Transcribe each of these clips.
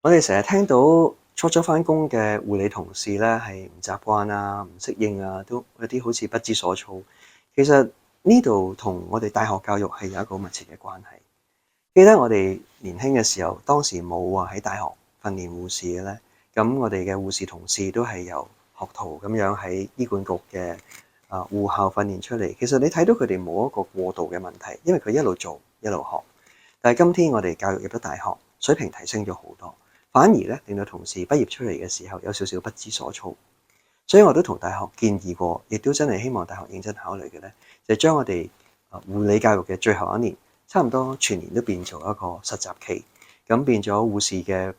我哋成日聽到初返工嘅護理同事咧係唔習慣啊、唔適應啊，都有啲好似不知所措。其實呢度同我哋大學教育係有一個好密切嘅關係。記得我哋年輕嘅時候，當時冇話喺大學訓練護士嘅咧，咁我哋嘅護士同事都係由學徒咁樣喺醫管局嘅護校訓練出嚟。其實你睇到佢哋冇一個過渡嘅問題，因為佢一路做一路學。但係今天我哋教育入咗大學，水平提升咗好多，反而咧令到同事畢業出嚟嘅時候有少少不知所措。所以我都同大學建議過，亦都真係希望大學認真考慮嘅咧，就係將我哋護理教育嘅最後一年，差唔多全年都變做一個實習期，咁變咗護士嘅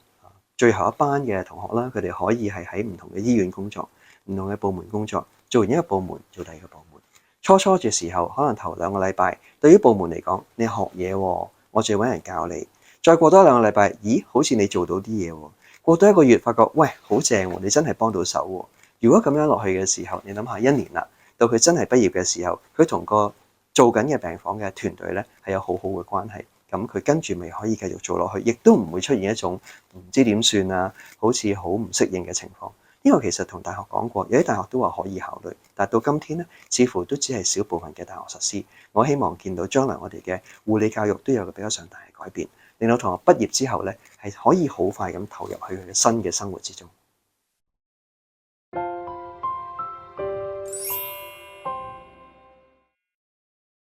最後一班嘅同學啦，佢哋可以係喺唔同嘅醫院工作、唔同嘅部門工作，做完一個部門做第二個部門。初嘅時候，可能頭2個禮拜對於部門嚟講，你學嘢喎，我仲要揾人教你。再過多2個禮拜，咦，好似你做到啲嘢喎。過多1個月，發覺喂，好正喎，你真係幫到手喎。如果咁樣落去嘅時候，你諗下1年啦，到佢真係畢業嘅時候，佢同個做緊嘅病房嘅團隊咧係有好好嘅關係。咁佢跟住咪可以繼續做落去，亦都唔會出現一種唔知點算啊，好似好唔適應嘅情況。呢個其實同大學講過，有啲大學都話可以考慮，但係到今天咧，似乎都只係少部分嘅大學實施。我希望見到將來我哋嘅護理教育都有個比較上大嘅改變，令到同學畢業之後咧係可以好快咁投入去佢嘅新嘅生活之中。